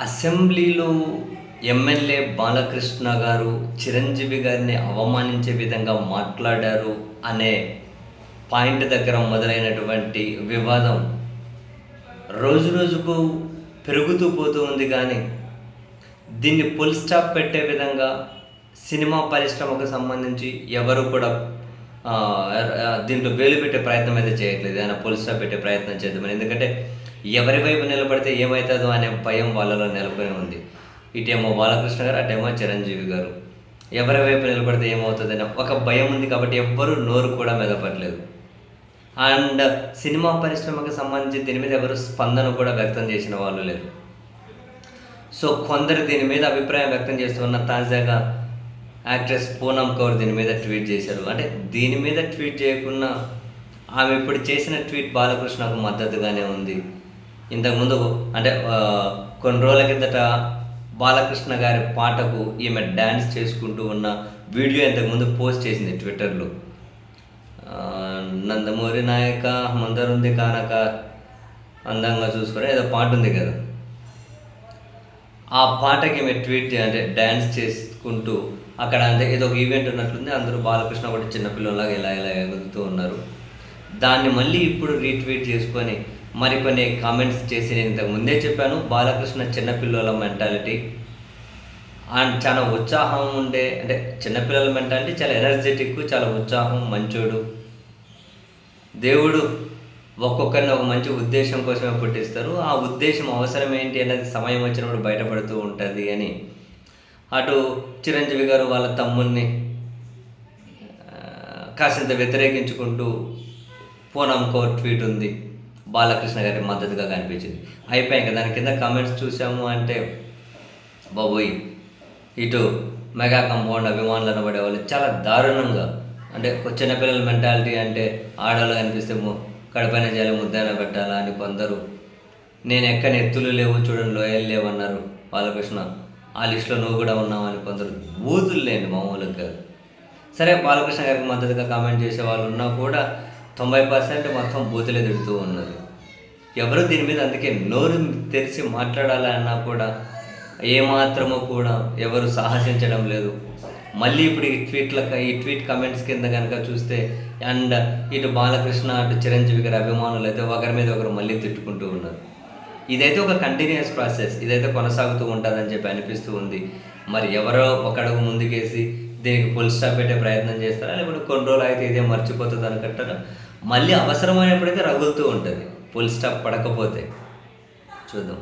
అసెంబ్లీలో ఎమ్మెల్యే బాలకృష్ణ గారు చిరంజీవి గారిని అవమానించే విధంగా మాట్లాడారు అనే పాయింట్ దగ్గర మొదలైనటువంటి వివాదం రోజురోజుకు పెరుగుతూ పోతూ ఉంది. కానీ దీన్ని ఫుల్ స్టాప్ పెట్టే విధంగా సినిమా పరిశ్రమకు సంబంధించి ఎవరు కూడా దీంట్లో వేలు పెట్టే ప్రయత్నం అయితే చేయట్లేదు. ఆయన ఫుల్ స్టాప్ పెట్టే ప్రయత్నం చేద్దామని. ఎందుకంటే ఎవరి వైపు నిలబడితే ఏమవుతుందో అనే భయం వాళ్ళలో నెలకొని ఉంది. ఇటేమో బాలకృష్ణ గారు, అటేమో చిరంజీవి గారు. ఎవరి వైపు నిలబడితే ఏమవుతుందని ఒక భయం ఉంది. కాబట్టి ఎవ్వరూ నోరు కూడా మెదపట్లేదు. అండ్ సినిమా పరిశ్రమకు సంబంధించి దీని మీద ఎవరు స్పందన కూడా వ్యక్తం చేసిన వాళ్ళు లేరు. సో కొందరు దీని మీద అభిప్రాయం వ్యక్తం చేస్తున్న తాజాగా యాక్ట్రెస్ పూనమ్ కౌర్ దీని మీద ట్వీట్ చేశారు. అంటే దీని మీద ట్వీట్ చేయకుండా ఆమె ఇప్పుడు చేసిన ట్వీట్ బాలకృష్ణకు మద్దతుగానే ఉంది. ఇంతకుముందు అంటే కొన్ని రోజుల కిందట బాలకృష్ణ గారి పాటకు ఈమె డ్యాన్స్ చేసుకుంటూ ఉన్న వీడియో ఇంతకుముందు పోస్ట్ చేసింది ట్విట్టర్లో. నందమూరి నాయక మందరుంది కానక అందంగా చూసుకొని ఏదో పాట ఉంది కదా, ఆ పాటకి ఈమె ట్వీట్ అంటే డ్యాన్స్ చేసుకుంటూ అక్కడ అంటే ఏదో ఒక ఈవెంట్ ఉన్నట్లుంది. అందరూ బాలకృష్ణ కూడా చిన్నపిల్లలాగా ఇలా ఇలా ఎగురుతూ ఉన్నారు. దాన్ని మళ్ళీ ఇప్పుడు రీట్వీట్ చేసుకొని మరికొన్ని కామెంట్స్ చేసి, నేను ఇంతకు ముందే చెప్పాను, బాలకృష్ణ చిన్నపిల్లల మెంటాలిటీ అండ్ చాలా ఉత్సాహం ఉండే, అంటే చిన్నపిల్లల మెంటాలిటీ చాలా ఎనర్జెటిక్, చాలా ఉత్సాహం, మంచోడు. దేవుడు ఒక్కొక్కరిని ఒక మంచి ఉద్దేశం కోసమే పుట్టిస్తారు. ఆ ఉద్దేశం అవసరం ఏంటి అనేది సమయం వచ్చినప్పుడు బయటపడుతూ ఉంటుంది అని అటు చిరంజీవి గారు వాళ్ళ తమ్ముడిని కాసింత వ్యతిరేకించుకుంటూ పూనమ్ కౌర్ ట్వీట్ ఉంది బాలకృష్ణ గారి మద్దతుగా కనిపించింది. అయిపోయాక దాని కింద కామెంట్స్ చూసాము అంటే బాబోయ్, ఇటు మెగా కాంపౌండ్ అభిమానులు అనబడే వాళ్ళు చాలా దారుణంగా, అంటే చిన్నపిల్లల మెంటాలిటీ అంటే ఆడవాళ్ళు కనిపిస్తే కడపైన చేయాలి, ముద్దైనా పెట్టాలా అని కొందరు, నేను ఎక్కని ఎత్తులు లేవు చూడండి లోయలు లేవన్నారు బాలకృష్ణ, ఆ లిస్టులో నువ్వు కూడా ఉన్నావు అని కొందరు బూతులు లేండి మామూలుగా కాదు. సరే, బాలకృష్ణ గారికి మద్దతుగా కామెంట్ చేసే వాళ్ళు ఉన్నా కూడా 90% మొత్తం బూతులే తిడుతూ ఉన్నారు. ఎవరు దీని మీద అందుకే నోరు తెరిచి మాట్లాడాలన్నా కూడా ఏమాత్రమో కూడా ఎవరు సాహసించడం లేదు. మళ్ళీ ఇప్పుడు ఈ ట్వీట్ కమెంట్స్ కింద కనుక చూస్తే అండ్ ఇటు బాలకృష్ణ అటు చిరంజీవి గారి అభిమానులు అయితే ఒకరి మీద ఒకరు మళ్ళీ తిట్టుకుంటూ ఉన్నారు. ఇదైతే ఒక కంటిన్యూస్ ప్రాసెస్, ఇదైతే కొనసాగుతూ ఉంటుందని చెప్పి అనిపిస్తూ ఉంది. మరి ఎవరో ఒక అడుగు ముందుకేసి దీనికి ఫుల్ స్టాప్ పెట్టే ప్రయత్నం చేస్తారా, లేకపోతే కొన్ని రోజులు అయితే ఇదే మర్చిపోతుంది అనుకుంటారా, మళ్ళీ అవసరమైనప్పుడైతే రగులుతూ ఉంటుంది ఫుల్ స్టాప్ పడకపోతే. చూద్దాం.